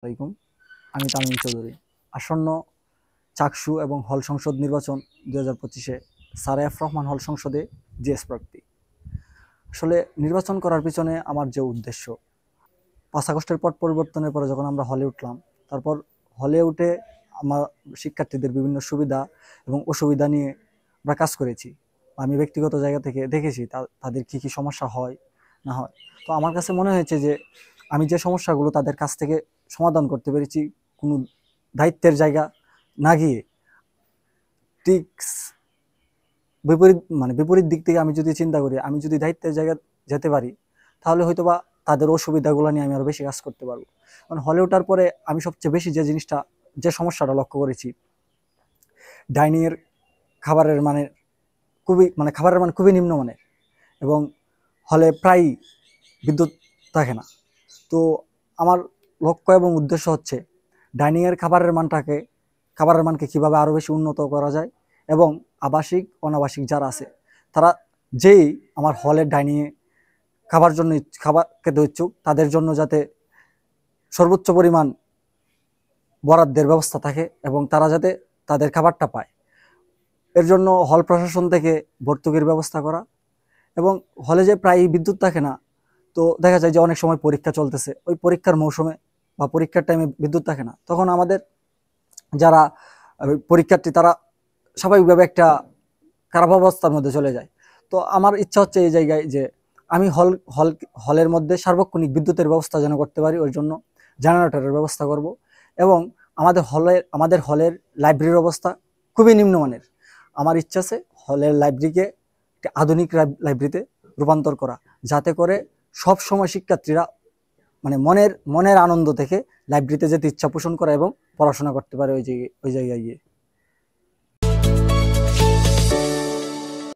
আলাইকুম। আমি তামিম চৌধুরী। আসন্ন চাকসু এবং হল সংসদ নির্বাচন 2025-এ স্যার এফ রহমান হল সংসদে জিএস প্রার্থী। আসলে নির্বাচন করার পিছনে আমার যে উদ্দেশ্য, 5 আগস্টের পট পরিবর্তনের পরে যখন আমরা হলে উঠলাম, তারপর হলে উঠে আমার শিক্ষার্থীদের বিভিন্ন সুবিধা এবং অসুবিধা নিয়ে আমরা কাজ করেছি। আমি ব্যক্তিগত জায়গা থেকে দেখেছি তাদের কি সমস্যা হয় না হয়। তো আমার কাছে মনে হয়েছে যে আমি যে সমস্যাগুলো তাদের কাছ থেকে সমাধান করতে পেরেছি, কোনো দায়িত্বের জায়গা না গিয়ে ঠিক বিপরীত দিক থেকে আমি যদি চিন্তা করি, আমি যদি দায়িত্বের জায়গা যেতে পারি, তাহলে হয়তোবা তাদের অসুবিধাগুলো নিয়ে আমি আরো বেশি কাজ করতে পারবো। কারণ হলে ওঠার পরে আমি সবচেয়ে বেশি যে সমস্যাটা লক্ষ্য করেছি, ডাইনিং এর খাবারের মানে খাবারের মান খুবই নিম্নমানের, এবং হলে প্রায় বিদ্যুৎ থাকে না। তো আমার লক্ষ্য এবং উদ্দেশ্য হচ্ছে ডাইনিং এর খাবারের মানকে কিভাবে আরো বেশি উন্নত করা যায়, এবং আবাসিক অনাবাসিক যারা আছে তারা যেই আমার হলের ডাইনিংয়ে খাবার খেতে ইচ্ছুক, তাদের জন্য যাতে সর্বোচ্চ পরিমাণ বরাদ্দের ব্যবস্থা থাকে এবং তারা যাতে তাদের খাবারটা পায়, এর জন্য হল প্রশাসন থেকে ভর্তুকির ব্যবস্থা করা। এবং হলে যে প্রায় বিদ্যুৎ থাকে না, তো দেখা যায় যে অনেক সময় পরীক্ষা চলতেছে, ওই পরীক্ষার মৌসুমে বা পরীক্ষার টাইমে বিদ্যুৎ থাকে না, তখন আমাদের যারা পরীক্ষার্থী তারা স্বাভাবিকভাবে একটা খারাপ অবস্থার মধ্যে চলে যায়। তো আমার ইচ্ছা হচ্ছে এই জায়গায় যে আমি হলের মধ্যে সার্বক্ষণিক বিদ্যুতের ব্যবস্থা যেন করতে পারি, ওই জন্য জেনারেটরের ব্যবস্থা করব। এবং আমাদের হলের লাইব্রেরির অবস্থা খুবই নিম্নমানের। আমার ইচ্ছা আছে হলের লাইব্রেরিকে একটি আধুনিক লাইব্রেরিতে রূপান্তর করা, যাতে করে সব সময় শিক্ষার্থীরা মনের আনন্দ থেকে লাইব্রেরিতে যেতে ইচ্ছা পোষণ করা এবং পড়াশোনা করতে পারে ওই জায়গায় গিয়ে।